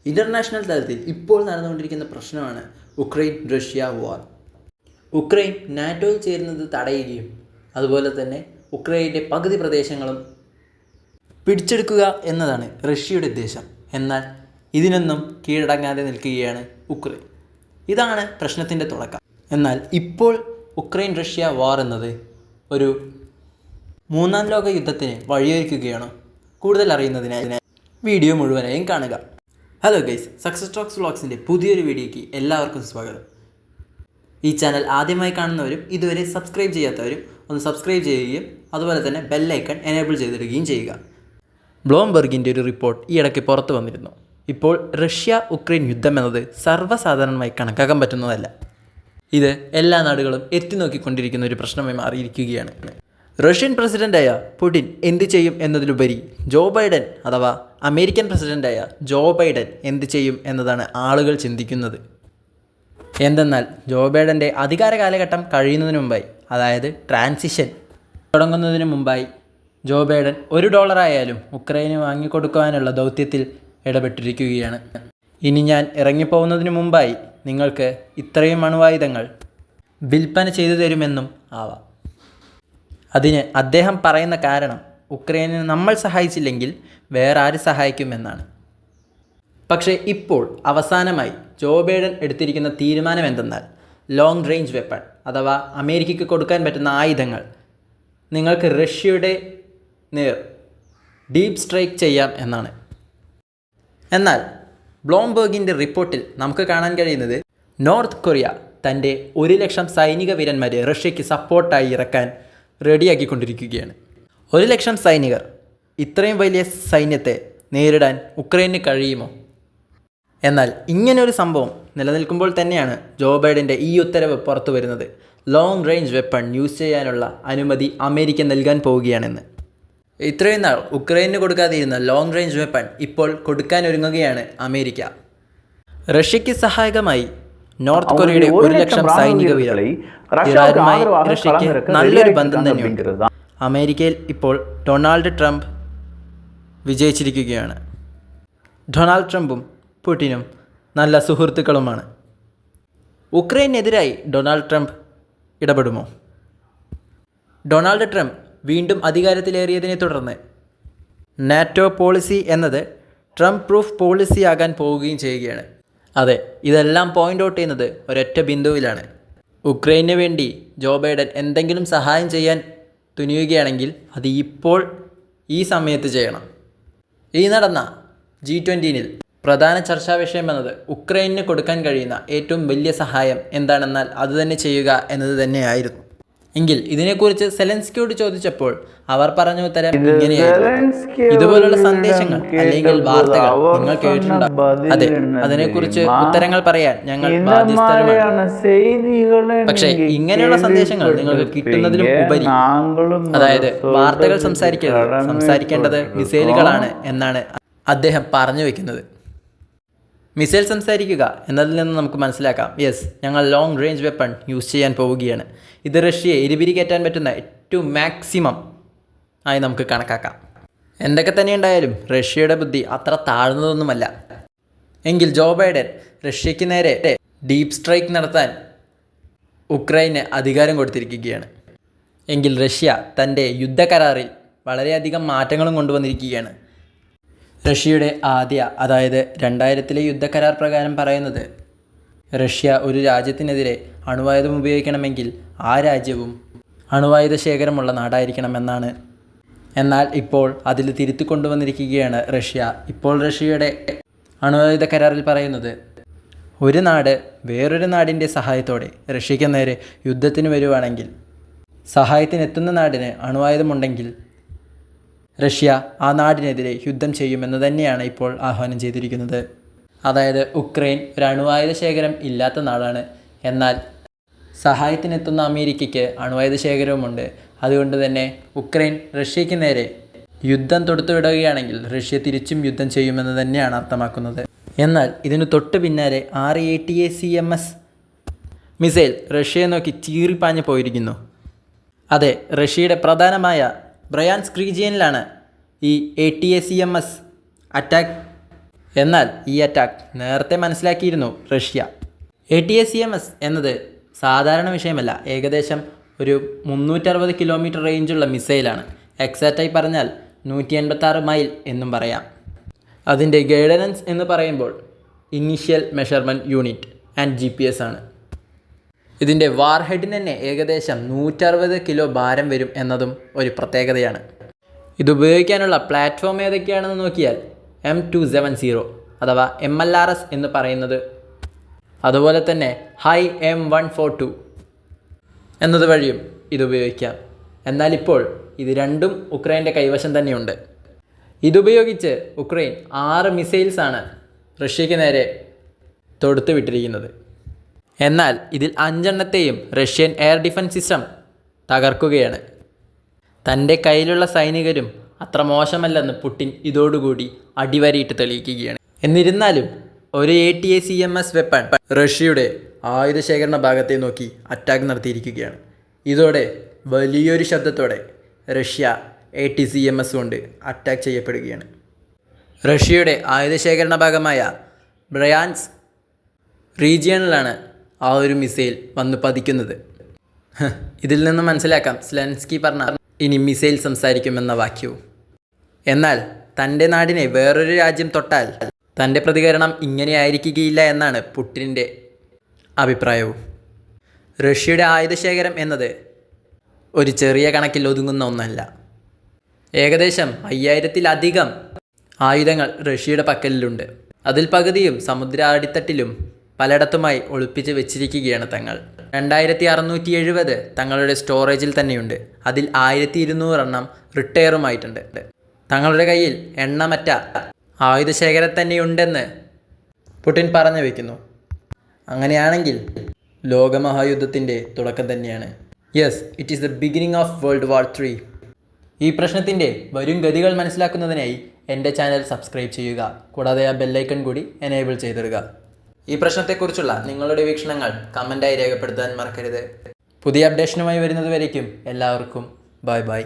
International തലത്തിൽ ഇപ്പോൾ നടന്നുകൊണ്ടിരിക്കുന്ന പ്രശ്നമാണ് ഉക്രൈൻ റഷ്യ വാർ. ഉക്രൈൻ നാറ്റോയിൽ ചേരുന്നത് തടയുകയും അതുപോലെ തന്നെ ഉക്രൈൻ്റെ പകുതി പ്രദേശങ്ങളും പിടിച്ചെടുക്കുക എന്നതാണ് റഷ്യയുടെ ഉദ്ദേശം. എന്നാൽ ഇതിനൊന്നും കീഴടങ്ങാതെ നിൽക്കുകയാണ് ഉക്രൈൻ. ഇതാണ് പ്രശ്നത്തിൻ്റെ തുടക്കം. എന്നാൽ ഇപ്പോൾ ഉക്രൈൻ റഷ്യ വാർ എന്നത് ഒരു മൂന്നാം ലോക യുദ്ധത്തിന് വഴിയൊരുക്കുകയാണ്. കൂടുതൽ അറിയുന്നതിനായി വീഡിയോ മുഴുവനായും കാണുക. ഹലോ ഗൈസ്, സക്സസ് ടോക്സ് വ്ളോഗ്സിൻ്റെ പുതിയൊരു വീഡിയോയ്ക്ക് എല്ലാവർക്കും സ്വാഗതം. ഈ ചാനൽ ആദ്യമായി കാണുന്നവരും ഇതുവരെ സബ്സ്ക്രൈബ് ചെയ്യാത്തവരും ഒന്ന് സബ്സ്ക്രൈബ് ചെയ്യുകയും അതുപോലെ തന്നെ ബെല്ലൈക്കൺ എനേബിൾ ചെയ്തിടുകയും ചെയ്യുക. ബ്ലൂംബെർഗിൻ്റെ ഒരു റിപ്പോർട്ട് ഈ ഇടയ്ക്ക് പുറത്തു വന്നിരുന്നു. ഇപ്പോൾ റഷ്യ ഉക്രൈൻ യുദ്ധം എന്നത് സർവ്വസാധാരണമായി കണക്കാക്കാൻ പറ്റുന്നതല്ല. ഇത് എല്ലാ നാടുകളും എത്തിനോക്കിക്കൊണ്ടിരിക്കുന്ന ഒരു പ്രശ്നമായി മാറിയിരിക്കുകയാണ്. റഷ്യൻ പ്രസിഡൻ്റായ പുടിൻ എന്ത് ചെയ്യും എന്നതിലുപരി ജോ ബൈഡൻ അഥവാ അമേരിക്കൻ പ്രസിഡൻ്റായ ജോ ബൈഡൻ എന്ത് ചെയ്യും എന്നതാണ് ആളുകൾ ചിന്തിക്കുന്നത്. എന്തെന്നാൽ ജോ ബൈഡൻ്റെ അധികാര കാലഘട്ടം കഴിയുന്നതിന് മുമ്പായി, അതായത് ട്രാൻസിഷൻ തുടങ്ങുന്നതിന് മുമ്പായി ജോ ബൈഡൻ $1 ആയാലും ഉക്രൈന് വാങ്ങിക്കൊടുക്കുവാനുള്ള ദൗത്യത്തിൽ ഇടപെട്ടിരിക്കുകയാണ്. ഇനി ഞാൻ ഇറങ്ങിപ്പോകുന്നതിന് മുമ്പായി നിങ്ങൾക്ക് ഇത്രയും അണുവായുധങ്ങൾ വിൽപ്പന ചെയ്തു തരുമെന്നും ആവാം. അതിന് അദ്ദേഹം പറയുന്ന കാരണം ഉക്രൈനെ നമ്മൾ സഹായിച്ചില്ലെങ്കിൽ വേറെ ആര് സഹായിക്കുമെന്നാണ്. പക്ഷേ ഇപ്പോൾ അവസാനമായി ജോ ബൈഡൻ എടുത്തിരിക്കുന്ന തീരുമാനം എന്തെന്നാൽ ലോങ് റേഞ്ച് വെപ്പൺ അഥവാ അമേരിക്കയ്ക്ക് കൊടുക്കാൻ പറ്റുന്ന ആയുധങ്ങൾ നിങ്ങൾക്ക് റഷ്യയുടെ നേർ ഡീപ്പ് സ്ട്രൈക്ക് ചെയ്യാം എന്നാണ്. എന്നാൽ ബ്ലൂംബെർഗിൻ്റെ റിപ്പോർട്ടിൽ നമുക്ക് കാണാൻ കഴിയുന്നത് നോർത്ത് കൊറിയ തൻ്റെ 1,00,000 സൈനിക വീരന്മാരെ റഷ്യയ്ക്ക് സപ്പോർട്ടായി ഇറക്കാൻ റെഡിയാക്കിക്കൊണ്ടിരിക്കുകയാണ്. 1,00,000 സൈനികർ, ഇത്രയും വലിയ സൈന്യത്തെ നേരിടാൻ ഉക്രൈന് കഴിയുമോ? എന്നാൽ ഇങ്ങനെയൊരു സംഭവം നിലനിൽക്കുമ്പോൾ തന്നെയാണ് ജോ ബൈഡൻ്റെ ഈ ഉത്തരവ് പുറത്തു വരുന്നത്. ലോങ് റേഞ്ച് വെപ്പൺ യൂസ് ചെയ്യാനുള്ള അനുമതി അമേരിക്ക നൽകാൻ പോവുകയാണെന്ന്. ഇത്രയും നാൾ ഉക്രൈന് കൊടുക്കാതിരുന്ന ലോങ് റേഞ്ച് വെപ്പൺ ഇപ്പോൾ കൊടുക്കാനൊരുങ്ങുകയാണ് അമേരിക്ക. റഷ്യയ്ക്ക് സഹായകമായി നോർത്ത് കൊറിയയുടെ 1,00,000 സൈനിക വീരർ. ഇറാനുമായി റഷ്യയ്ക്ക് നല്ലൊരു ബന്ധം തന്നെയുണ്ട്. അമേരിക്കയിൽ ഇപ്പോൾ ഡൊണാൾഡ് ട്രംപ് വിജയിച്ചിരിക്കുകയാണ്. ഡൊണാൾഡ് ട്രംപും പുടിനും നല്ല സുഹൃത്തുക്കളുമാണ്. ഉക്രൈനെതിരായി ഡൊണാൾഡ് ട്രംപ് ഇടപെടുമോ? ഡൊണാൾഡ് ട്രംപ് വീണ്ടും അധികാരത്തിലേറിയതിനെ തുടർന്ന് നാറ്റോ പോളിസി എന്നത് ട്രംപ് പ്രൂഫ് പോളിസി ആകാൻ പോവുകയും ചെയ്യുകയാണ്. അതെ, ഇതെല്ലാം പോയിൻ്റ് ഔട്ട് ചെയ്യുന്നത് ഒരൊറ്റ ബിന്ദുവിലാണ്. ഉക്രൈന് വേണ്ടി ജോ ബൈഡൻ എന്തെങ്കിലും സഹായം ചെയ്യാൻ തുനിയുകയാണെങ്കിൽ അത് ഇപ്പോൾ ഈ സമയത്ത് ചെയ്യണം. ഈ നടന്ന G20 പ്രധാന ചർച്ചാ വിഷയം എന്നത് ഉക്രൈന് കൊടുക്കാൻ കഴിയുന്ന ഏറ്റവും വലിയ സഹായം എന്താണെന്നാൽ അതുതന്നെ ചെയ്യുക എന്നത് തന്നെയായിരുന്നു. എങ്കിൽ ഇതിനെക്കുറിച്ച് സെലൻസ്കിയോട് ചോദിച്ചപ്പോൾ അവർ പറഞ്ഞ ഉത്തരം ഇങ്ങനെയായിരുന്നു: ഇതുപോലുള്ള സന്ദേശങ്ങൾ അല്ലെങ്കിൽ വാർത്തകൾ നിങ്ങൾ കേട്ടിട്ടുണ്ടാകും. അതെ, അതിനെക്കുറിച്ച് ഉത്തരങ്ങൾ പറയാൻ ഞങ്ങൾ ബാധ്യസ്ഥരുമാണ്. പക്ഷേ ഇങ്ങനെയുള്ള സന്ദേശങ്ങൾ നിങ്ങൾക്ക് കിട്ടുന്നതിലും ഉപരി, അതായത് വാർത്തകൾ സംസാരിക്കേണ്ടത് മിസൈലുകളാണ് എന്നാണ് അദ്ദേഹം പറഞ്ഞു വയ്ക്കുന്നത്. മിസൈൽ സംസാരിക്കുക എന്നതിൽ നിന്ന് നമുക്ക് മനസ്സിലാക്കാം, യെസ്, ഞങ്ങൾ ലോങ് റേഞ്ച് വെപ്പൺ യൂസ് ചെയ്യാൻ പോവുകയാണ്. ഇത് റഷ്യയെ എരിപിരി കയറ്റാൻ പറ്റുന്ന ഏറ്റവും മാക്സിമം ആയി നമുക്ക് കണക്കാക്കാം. എന്തൊക്കെ തന്നെ ഉണ്ടായാലും റഷ്യയുടെ ബുദ്ധി അത്ര താഴ്ന്നതൊന്നുമല്ല. എങ്കിൽ ജോ ബൈഡൻ റഷ്യയ്ക്ക് നേരെ ഡീപ്പ് സ്ട്രൈക്ക് നടത്താൻ ഉക്രൈന് അധികാരം കൊടുത്തിരിക്കുകയാണ്. എങ്കിൽ റഷ്യ തൻ്റെ യുദ്ധക്കരാറിൽ വളരെയധികം മാറ്റങ്ങളും കൊണ്ടുവന്നിരിക്കുകയാണ്. റഷ്യയുടെ അതായത് 2000 യുദ്ധക്കരാർ പ്രകാരം പറയുന്നത് റഷ്യ ഒരു രാജ്യത്തിനെതിരെ അണുവായുധം ഉപയോഗിക്കണമെങ്കിൽ ആ രാജ്യവും അണുവായുധ ശേഖരമുള്ള നാടായിരിക്കണമെന്നാണ്. എന്നാൽ ഇപ്പോൾ അതിൽ തിരുത്തി കൊണ്ടുവന്നിരിക്കുകയാണ് റഷ്യ. ഇപ്പോൾ റഷ്യയുടെ അണുവായുധ കരാറിൽ പറയുന്നത് ഒരു നാട് വേറൊരു നാടിൻ്റെ സഹായത്തോടെ റഷ്യയ്ക്ക് നേരെ യുദ്ധത്തിന് വരുവാണെങ്കിൽ സഹായത്തിനെത്തുന്ന നാടിന് അണുവായുധമുണ്ടെങ്കിൽ റഷ്യ ആ നാടിനെതിരെ യുദ്ധം ചെയ്യുമെന്ന് തന്നെയാണ് ഇപ്പോൾ ആഹ്വാനം ചെയ്തിരിക്കുന്നത്. അതായത് ഉക്രൈൻ ഒരു അണുവായുധ ശേഖരം ഇല്ലാത്ത നാടാണ്, എന്നാൽ സഹായത്തിനെത്തുന്ന അമേരിക്കയ്ക്ക് അണുവായുധ ശേഖരവുമുണ്ട്. അതുകൊണ്ട് തന്നെ ഉക്രൈൻ റഷ്യയ്ക്ക് നേരെ യുദ്ധം തൊടുത്തുവിടുകയാണെങ്കിൽ റഷ്യ തിരിച്ചും യുദ്ധം ചെയ്യുമെന്ന് തന്നെയാണ് അർത്ഥമാക്കുന്നത്. എന്നാൽ ഇതിനു തൊട്ട് പിന്നാലെ ATACMS മിസൈൽ റഷ്യയെ നോക്കി ചീറിപ്പാഞ്ഞു പോയിരിക്കുന്നു. അതെ, റഷ്യയുടെ പ്രധാനമായ ബ്രയാൻസ്ക് റീജിയനിലാണ് ഈ ATACMS അറ്റാക്ക് എന്നാൽ ഈ അറ്റാക്ക് നേരത്തെ മനസ്സിലാക്കിയിരുന്നു റഷ്യ. ATACMS എന്നത് സാധാരണ വിഷയമല്ല. ഏകദേശം ഒരു 360 കിലോമീറ്റർ റേഞ്ചുള്ള മിസൈലാണ്. എക്സാക്റ്റായി പറഞ്ഞാൽ 186 മൈൽ എന്നും പറയാം. അതിൻ്റെ ഗൈഡൻസ് എന്ന് പറയുമ്പോൾ initial measurement unit and GPS ആണ്. ഇതിൻ്റെ വാർഹെഡിന് തന്നെ ഏകദേശം 160 കിലോ ഭാരം വരും എന്നതും ഒരു പ്രത്യേകതയാണ്. ഇതുപയോഗിക്കാനുള്ള പ്ലാറ്റ്ഫോം ഏതൊക്കെയാണെന്ന് നോക്കിയാൽ M270 അഥവാ MLRS എന്ന് പറയുന്നത്, അതുപോലെ തന്നെ ഹൈ M142 എന്നത് വഴിയും ഇതുപയോഗിക്കാം. എന്നാൽ ഇപ്പോൾ ഇത് രണ്ടും ഉക്രൈൻ്റെ കൈവശം തന്നെയുണ്ട്. ഇതുപയോഗിച്ച് ഉക്രൈൻ 6 മിസൈൽസാണ് റഷ്യയ്ക്ക് നേരെ തൊടുത്തു വിട്ടിരിക്കുന്നത്. എന്നാൽ ഇതിൽ 5 എണ്ണത്തെയും റഷ്യൻ എയർ ഡിഫൻസ് സിസ്റ്റം തകർക്കുകയാണ്. തൻ്റെ കയ്യിലുള്ള സൈനികരും അത്ര മോശമല്ലെന്ന് പുടിൻ ഇതോടുകൂടി അടിവരയിട്ട് തെളിയിക്കുകയാണ്. എന്നിരുന്നാലും ഒരു ATACMS വെപ്പൺ റഷ്യയുടെ ആയുധശേഖരണ ഭാഗത്തെ നോക്കി അറ്റാക്ക് നടത്തിയിരിക്കുകയാണ്. ഇതോടെ വലിയൊരു ശബ്ദത്തോടെ റഷ്യ ATACMS കൊണ്ട് അറ്റാക്ക് ചെയ്യപ്പെടുകയാണ്. റഷ്യയുടെ ആയുധശേഖരണ ഭാഗമായ ബ്രയാൻസ് റീജിയണിലാണ് ആ ഒരു മിസൈൽ വന്ന് പതിക്കുന്നത്. ഇതിൽ നിന്ന് മനസ്സിലാക്കാം സെലൻസ്കി പറഞ്ഞ ഇനി മിസൈൽ സംസാരിക്കുമെന്ന വാക്യവും. എന്നാൽ തൻ്റെ നാടിനെ വേറൊരു രാജ്യം തൊട്ടാൽ തൻ്റെ പ്രതികരണം ഇങ്ങനെയായിരിക്കുകയില്ല എന്നാണ് പുടിൻ്റെ അഭിപ്രായവും. റഷ്യയുടെ ആയുധശേഖരം എന്നത് ഒരു ചെറിയ കണക്കിൽ ഒതുങ്ങുന്ന ഒന്നല്ല. ഏകദേശം 5000-ലധികം ആയുധങ്ങൾ റഷ്യയുടെ പക്കലിലുണ്ട്. അതിൽ പകുതിയും സമുദ്ര അടിത്തട്ടിലും പലയിടത്തുമായി ഒളിപ്പിച്ച് വെച്ചിരിക്കുകയാണ് തങ്ങൾ. 2670 തങ്ങളുടെ സ്റ്റോറേജിൽ തന്നെയുണ്ട്. അതിൽ 1200 എണ്ണം റിട്ടയറുമായിട്ടുണ്ട്. തങ്ങളുടെ കയ്യിൽ എണ്ണമറ്റ ആയുധശേഖരം തന്നെയുണ്ടെന്ന് പുടിൻ പറഞ്ഞു വയ്ക്കുന്നു. അങ്ങനെയാണെങ്കിൽ ലോകമഹായുദ്ധത്തിൻ്റെ തുടക്കം തന്നെയാണ്. Yes, it is the beginning of world war 3. ഈ പ്രശ്നത്തിൻ്റെ വരും ഗതികൾ മനസ്സിലാക്കുന്നതിനായി എൻ്റെ ചാനൽ സബ്സ്ക്രൈബ് ചെയ്യുക. കൂടാതെ ആ ബെല്ലൈക്കൺ കൂടി എനേബിൾ ചെയ്തിടുക. ഈ പ്രശ്നത്തെക്കുറിച്ചുള്ള നിങ്ങളുടെ വീക്ഷണങ്ങൾ കമൻറ്റായി രേഖപ്പെടുത്താൻ മറക്കരുത്. പുതിയ അപ്ഡേഷനുമായി വരുന്നത് വരേക്കും എല്ലാവർക്കും ബൈ ബൈ.